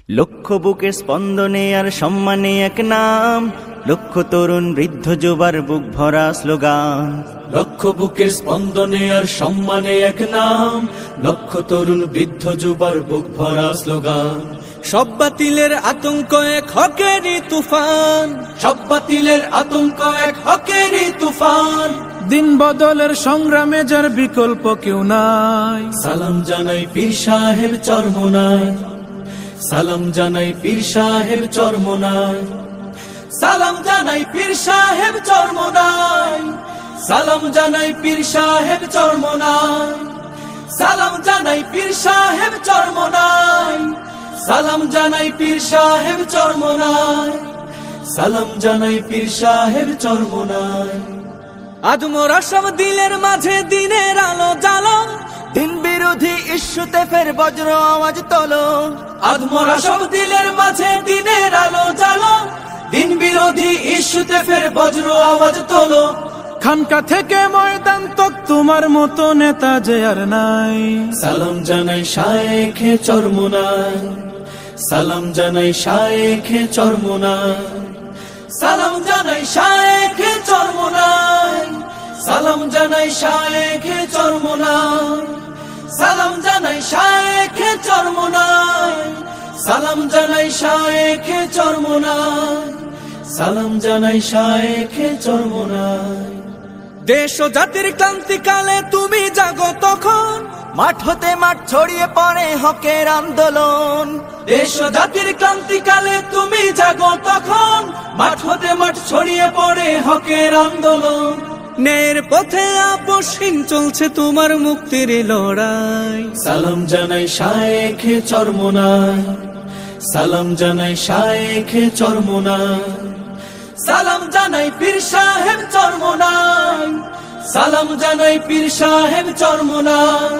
লক্ষ বুকের স্পন্দনে আর সম্মানে এক নাম, লক্ষ তরুণ বৃদ্ধ যুবার বুক ভরা স্লোগান। লক্ষ বুকের স্পন্দনে আর সম্মানে এক নাম, লক্ষ তরুণ বৃদ্ধ যুবার বুক ভরা স্লোগান। সব বাতিলের আতঙ্ক এক হকেরই তুফান, সব বাতিলের আতঙ্ক এক হকেরই তুফান। দিন বদলের সংগ্রামে যার বিকল্প কেউ নাই। সালাম জানাই পীর সাহেব চরমোনাই, সালাম জানাই পীর সাহেব চরমোনাই, সালাম জানাই পীর সাহেব চরমোনাই, সালাম জানাই পীর সাহেব চরমোনাই, সালাম জানাই পীর সাহেব চরমোনাই, সালাম জানাই পীর সাহেব চরমোনাই, সালাম জানাই পীর সাহেব চরমোনাই। আজ মোরা সব দিলের মাঝে দিনের আলো জ্বালো, দিন বিরোধী ইস্যুতে ফের বজ্র আওয়াজ তোলো। আজ মোরা সব দিলের মাঝে দিনের আলো জ্বালো, দিন বিরোধী ইস্যুতে ফের বজ্র আওয়াজ তোলো। খানকা থেকে ময়দান তক তোমার মতো নেতা যে আর নাই। সালাম জানাই শায়েখে চরমোনাই, সালাম জানাই শায়েখে চরমোনাই, সালাম জানাই শায়েখে চরমোনাই, সালাম জানাই শায়েখে চরমোনাই, সালাম জানাই শায়েখে চরমোনাই, সালাম জানাই শায়েখে চরমোনাই, সালাম জানাই শায়েখে চরমোনাই। দেশ ও জাতির ক্লান্তিকালে তুমি জাগো তখন, মাঠ হতে মাঠ ছড়িয়ে পড়ে হকের আন্দোলন। দেশ ও জাতির ক্লান্তিকালে তুমি জাগো তখন, মাঠ হতে মাঠ ছড়িয়ে পড়ে হকের আন্দোলন। ন্যায়ের পথে আপসহীন চলছে তোমার মুক্তির লড়াই। সালাম জানাই শায়েখে চরমোনাই, সালাম জানাই শায়েখে চরমোনাই, সালাম জানাই পীর সাহেব চরমোনাই, সালাম জানাই পীর সাহেব চরমোনাই,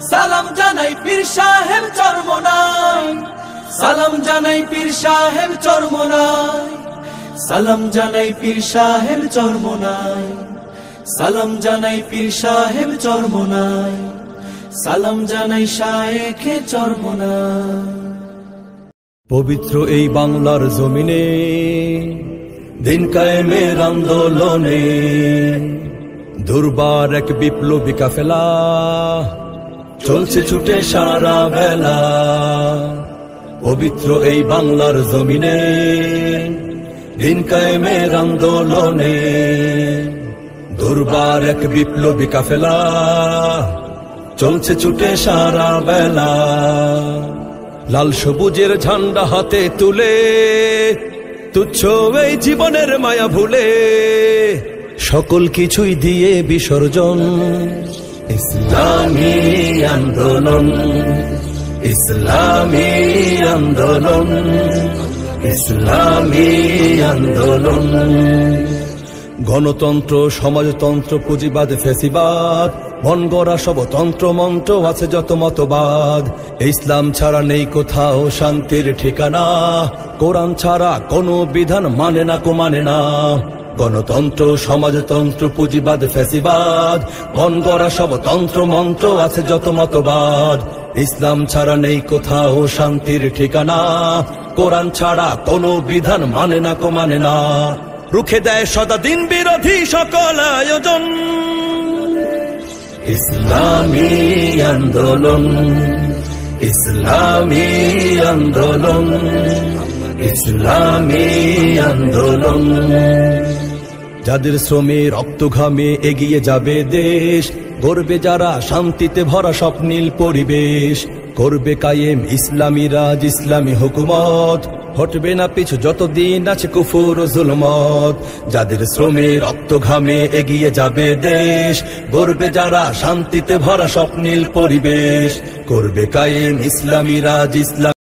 সালাম জানাই পীর সাহেব চরমোনাই, সালাম জানাই পীর সাহেব চরমোনাই, সালাম জানাই পীর সাহেব চরমোনাই, সালাম জানাই পীর সাহেব চরমোনাই, সালাম জানাই শায়েখে চরমোনাই। পবিত্র এই বাংলার জমিনে দিন কায়েমের আন্দোলনে দুর্বার এক বিপ্লবী কাফেলা চলছে ছুটে সারা বেলা। পবিত্র এই বাংলার জমিনে দিন কায়েমের আন্দোলনে দুর্বার এক বিপ্লবী কাফেলা চলছে ছুটে সারা বেলা। লাল সবুজের ঝান্ডা হাতে তুলে তুচ্ছ এই জীবনের মায়া ভুলে সকল কিছুই দিয়ে বিসর্জন ইসলামী আন্দোলন, ইসলামী আন্দোলন, ইসলামী আন্দোলন। গণতন্ত্র, সমাজতন্ত্র, পুঁজিবাদ, ফ্যাসিবাদ, মন গড়া সব তন্ত্র মন্ত্র আছে যত মতবাদ। ইসলাম ছাড়া নেই কোথাও শান্তির ঠিকানা, কোরআন ছাড়া কোনো বিধান মানে না মানে না। গণতন্ত্র, সমাজতন্ত্র, পুঁজিবাদ, ফ্যাসিবাদ, মন গড়া সব তন্ত্র মন্ত্র আছে যত মতবাদ। ইসলাম ছাড়া নেই কোথাও শান্তির ঠিকানা, কোরআন ছাড়া কোনো বিধান মানে না মানে না। রুখে দেয় সদা দিন বিরোধী সকল আয়োজন ইসলামী আন্দোলন, ইসলামী আন্দোলন, ইসলামী আন্দোলন। যাদের শ্রমে রক্ত ঘামে এগিয়ে যাবে দেশ, গর্বে যারা শান্তিতে ভরা স্বপ্নীল পরিবেশ, করবে কায়েম ইসলামী রাজ, ইসলামী হুকুমত, হটবে না পিছু যতদিন আছে কুফর ও জুলমত। যাদের শ্রমে রক্ত ঘামে এগিয়ে যাবে দেশ, গর্বে যারা শান্তিতে ভরা স্বপ্নীল পরিবেশ, করবে কায়েম ইসলামী রাজ, ইসলাম